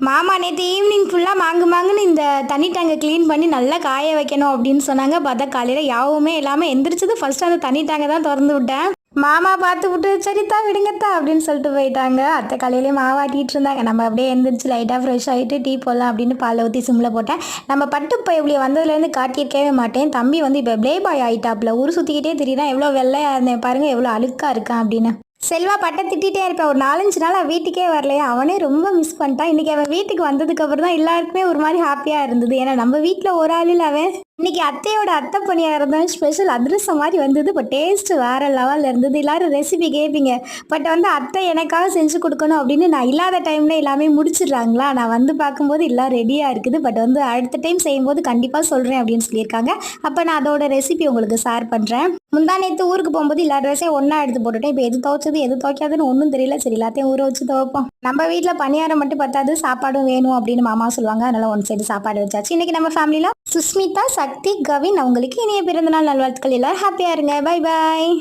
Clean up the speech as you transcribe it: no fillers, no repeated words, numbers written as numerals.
மாமா நேற்று ஈவினிங் ஃபுல்லாக மாங்குன்னு இந்த தண்ணி டேங்கை க்ளீன் பண்ணி நல்லா காய வைக்கணும் அப்படின்னு சொன்னாங்க. பார்த்தா காலையில் யாவுமே இல்லாமல் எந்திரிச்சது ஃபர்ஸ்ட் அந்த தண்ணி டேங்கை தான் திறந்து விட்டேன். மாமா பார்த்து விட்டு சரித்தா விடுங்கத்தா அப்படின்னு சொல்லிட்டு போயிட்டாங்க. அத்தை காலையிலேயே மாவாட்டிகிட்டு இருந்தாங்க. நம்ம அப்படியே எந்திரிச்சு லைட்டாக ஃப்ரெஷ் ஆகிட்டு டீ போடலாம் அப்படின்னு பாலை ஊற்றி சிம்மில் போட்டேன். நம்ம பட்டு இப்படி வந்ததுலேருந்து காட்டியிருக்கவே மாட்டேன். தம்பி வந்து இப்போ ப்ளே பாய் ஆகிட்டாப்புல ஊர் சுற்றிக்கிட்டே தெரியுதான். எவ்வளோ வெள்ளையாக இருந்தேன் பாருங்கள், எவ்வளோ அழுக்காக இருக்கான் அப்படின்னு. செல்வா பட்டை திட்டிகிட்டே இருப்பேன். ஒரு 4-5 நாள் வீட்டுக்கே வரலையா, அவனே ரொம்ப மிஸ் பண்ணிட்டான். இன்றைக்கி அவன் வீட்டுக்கு வந்ததுக்கப்புறம் தான் எல்லாருக்குமே ஒரு மாதிரி ஹாப்பியாக இருந்தது. ஏன்னா நம்ம வீட்டில் ஒரு ஆள் இல்லை அவன். இன்றைக்கி அத்தையோட அத்தை பணியாரம் தான் ஸ்பெஷல் அதிரசம் மாதிரி வந்தது. இப்போ டேஸ்ட்டு வேறு லெவலில் இருந்தது. எல்லோரும் ரெசிபி கேட்பீங்க, பட் வந்து அத்தை எனக்காக செஞ்சு கொடுக்கணும் அப்படின்னு நான் இல்லாத டைமில் எல்லாமே முடிச்சிடுறாங்களா. நான் வந்து பார்க்கும்போது எல்லாம் ரெடியாக இருக்குது. பட் வந்து அடுத்த டைம் செய்யும்போது கண்டிப்பாக சொல்கிறேன் அப்படின்னு சொல்லியிருக்காங்க. அப்போ நான் அதோட ரெசிபி உங்களுக்கு ஷேர் பண்ணுறேன். முந்தா நேற்று ஊருக்கு போகும்போது எல்லா ட்ரெஸ்ஸையும் ஒன்றா எடுத்து போட்டுட்டேன். இப்போ எது துவைச்சது எது துவைக்காதுன்னு ஒன்றும் தெரியல. சரி, எல்லாத்தையும் ஊற வச்சு துவைப்போம். நம்ம வீட்டில் பணியாரம் மட்டும் பத்தாது, சாப்பாடும் வேணும் அப்படின்னு மாமா சொல்லுவாங்க. அதனால் ஒன் சைடு சாப்பாடு வச்சாச்சு. இன்றைக்கி நம்ம ஃபேமிலியில் சுஸ்மிதா, சக்தி, கவின் அவங்களுக்கு இனிய பிறந்தநாள் நல்வாழ்த்துக்கள். எல்லாரும் ஹாப்பியாக இருங்க. Bye bye.